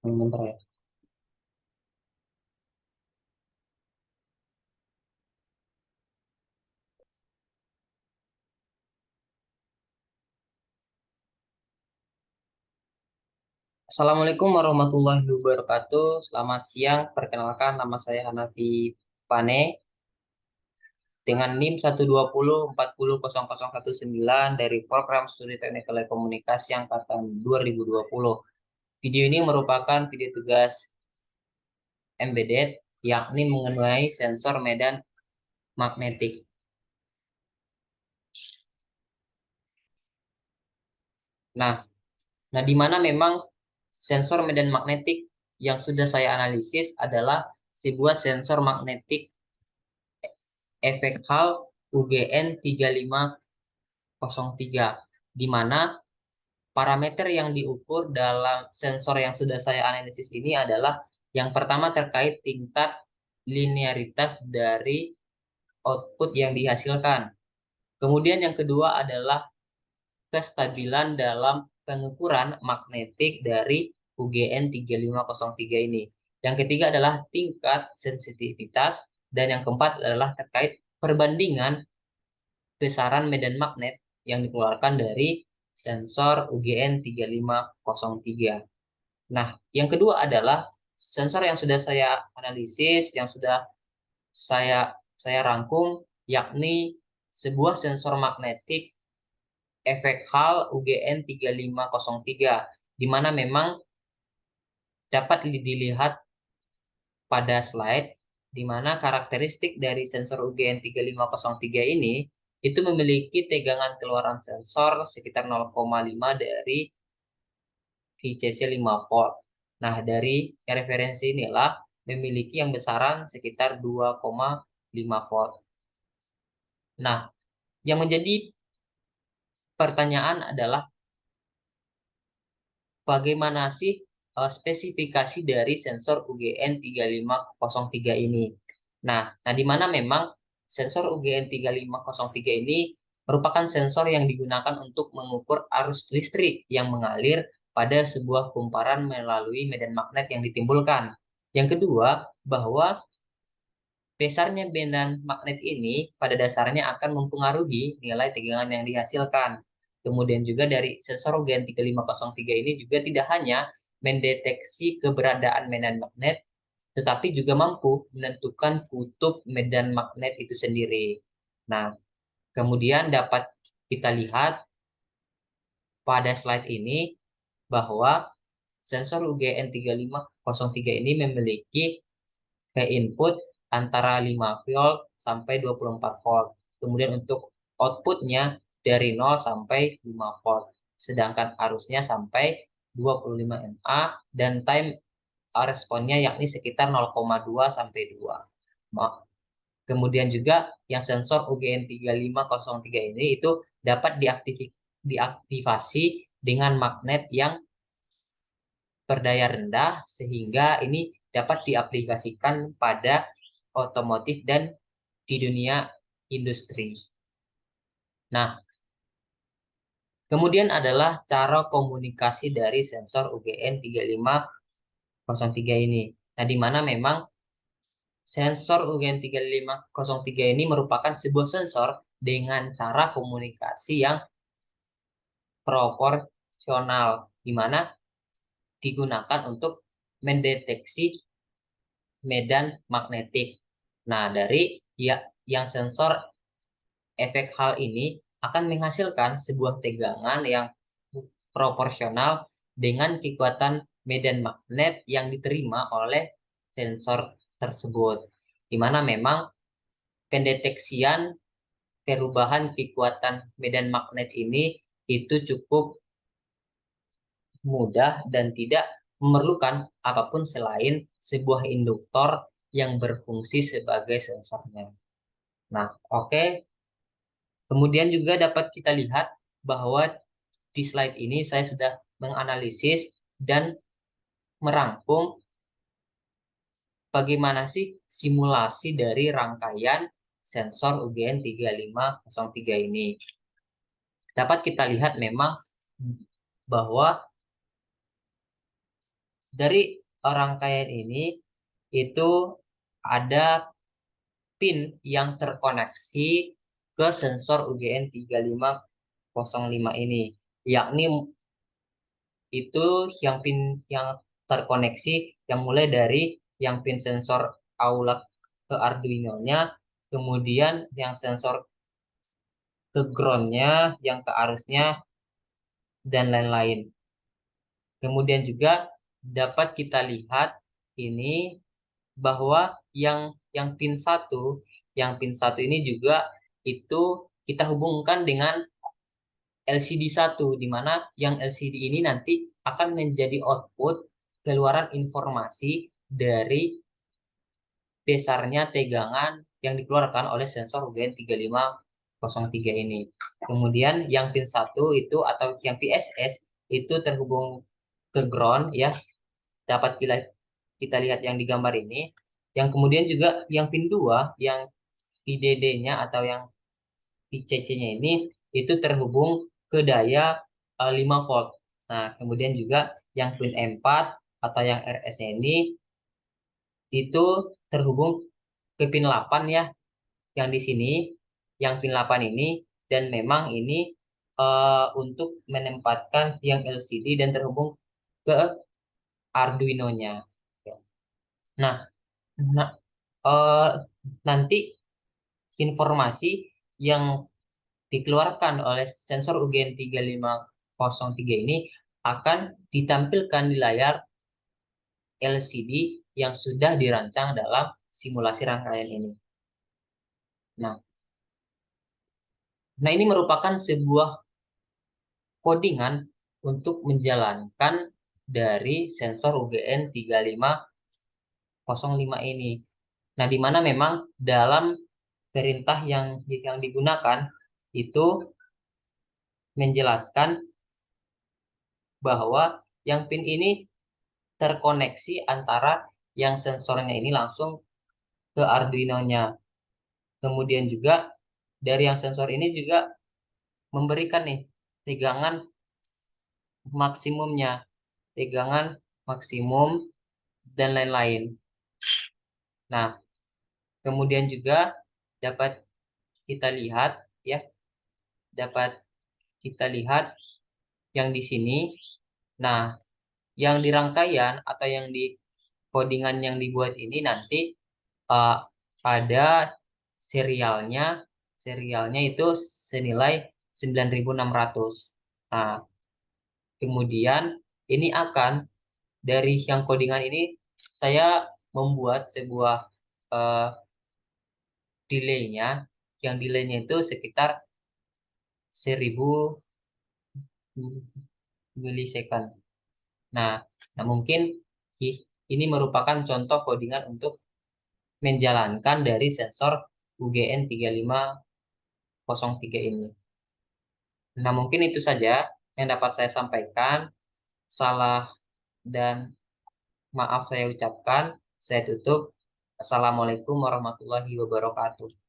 Bentar ya. Assalamualaikum warahmatullahi wabarakatuh. Selamat siang. Perkenalkan, nama saya Hanafi Pane dengan NIM 120400019 dari Program Studi Teknik Telekomunikasi angkatan 2020. Video ini merupakan video tugas embedded, yakni mengenai sensor medan magnetik. Nah, di mana memang sensor medan magnetik yang sudah saya analisis adalah sebuah sensor magnetik efek Hall UGN 3503, di mana parameter yang diukur dalam sensor yang sudah saya analisis ini adalah yang pertama terkait tingkat linearitas dari output yang dihasilkan. Kemudian yang kedua adalah kestabilan dalam pengukuran magnetik dari UGN 3503 ini. Yang ketiga adalah tingkat sensitivitas, dan yang keempat adalah terkait perbandingan besaran medan magnet yang dikeluarkan dari sensor UGN 3503. Nah, yang kedua adalah sensor yang sudah saya analisis, yang sudah saya rangkum, yakni sebuah sensor magnetik efek Hall UGN 3503, di mana memang dapat dilihat pada slide, di mana karakteristik dari sensor UGN 3503 ini itu memiliki tegangan keluaran sensor sekitar 0,5 dari VCC 5 volt. Nah, dari referensi inilah memiliki yang besaran sekitar 2,5 volt. Nah, yang menjadi pertanyaan adalah bagaimana sih spesifikasi dari sensor UGN 3503 ini. Nah, di mana memang sensor UGN 3503 ini merupakan sensor yang digunakan untuk mengukur arus listrik yang mengalir pada sebuah kumparan melalui medan magnet yang ditimbulkan. Yang kedua, bahwa besarnya medan magnet ini pada dasarnya akan mempengaruhi nilai tegangan yang dihasilkan. Kemudian juga dari sensor Gen 3503 ini juga tidak hanya mendeteksi keberadaan medan magnet, tetapi juga mampu menentukan kutub medan magnet itu sendiri. Nah, kemudian dapat kita lihat pada slide ini bahwa sensor UGN 3503 ini memiliki ke input antara 5 volt sampai 24 volt. Kemudian untuk outputnya dari 0 sampai 5 volt. Sedangkan arusnya sampai 25 mA dan time responnya yakni sekitar 0,2 sampai 2. Kemudian juga yang sensor UGN 3503 ini itu dapat diaktifasi dengan magnet yang berdaya rendah, sehingga ini dapat diaplikasikan pada otomotif dan di dunia industri. Nah, kemudian adalah cara komunikasi dari sensor UGN 3503 ini. Nah, di mana memang sensor UGN 3503 ini merupakan sebuah sensor dengan cara komunikasi yang proporsional, di mana digunakan untuk mendeteksi medan magnetik. Nah, dari yang sensor efek Hall ini akan menghasilkan sebuah tegangan yang proporsional dengan kekuatan medan magnet yang diterima oleh sensor tersebut. Di mana memang pendeteksian perubahan kekuatan medan magnet ini itu cukup mudah dan tidak memerlukan apapun selain sebuah induktor yang berfungsi sebagai sensornya. Nah, oke. Kemudian juga dapat kita lihat bahwa di slide ini saya sudah menganalisis dan merangkum bagaimana sih simulasi dari rangkaian sensor UGN 3503 ini. Dapat kita lihat memang bahwa dari rangkaian ini itu ada pin yang terkoneksi ke sensor UGN 3505 ini, yakni itu yang pin yang terkoneksi yang mulai dari yang pin sensor aula ke Arduino-nya, kemudian yang sensor ke ground-nya, yang ke arusnya, dan lain-lain. Kemudian juga dapat kita lihat ini bahwa yang pin satu ini juga itu kita hubungkan dengan LCD 1, di mana yang LCD ini nanti akan menjadi output keluaran informasi dari besarnya tegangan yang dikeluarkan oleh sensor UGN 3503 ini. Kemudian yang pin 1 itu atau yang PSS itu terhubung ke ground ya, dapat kita lihat yang digambar ini. Yang kemudian juga yang pin 2 yang VDD-nya atau yang VCC-nya ini itu terhubung ke daya 5 volt. Nah, kemudian juga yang pin 4 atau yang RS-nya ini itu terhubung ke pin 8 ya, yang di sini, yang pin 8 ini, dan memang ini untuk menempatkan yang LCD dan terhubung ke Arduino-nya. Nah, nah eh, nanti informasi yang dikeluarkan oleh sensor UGN 3503 ini akan ditampilkan di layar LCD yang sudah dirancang dalam simulasi rangkaian ini. Nah, nah ini merupakan sebuah codingan untuk menjalankan dari sensor UGN 3505 ini. Nah, di mana memang dalam perintah yang digunakan itu menjelaskan bahwa yang pin ini terkoneksi antara yang sensornya ini langsung ke Arduino-nya. Kemudian juga dari yang sensor ini juga memberikan nih tegangan maksimumnya, tegangan maksimum dan lain-lain. Nah, kemudian juga dapat kita lihat ya, dapat kita lihat yang di sini. Nah, yang di rangkaian atau yang di codingan yang dibuat ini nanti uh, pada serialnya serialnya itu senilai 9.600. Nah, kemudian ini akan dari yang codingan ini saya membuat sebuah uh, delay-nya, yang delay-nya itu sekitar 1000 milisecond. Nah, mungkin ini merupakan contoh codingan untuk menjalankan dari sensor UGN 3503 ini. Nah, mungkin itu saja yang dapat saya sampaikan. Salah dan maaf saya ucapkan. Saya tutup. Assalamualaikum warahmatullahi wabarakatuh.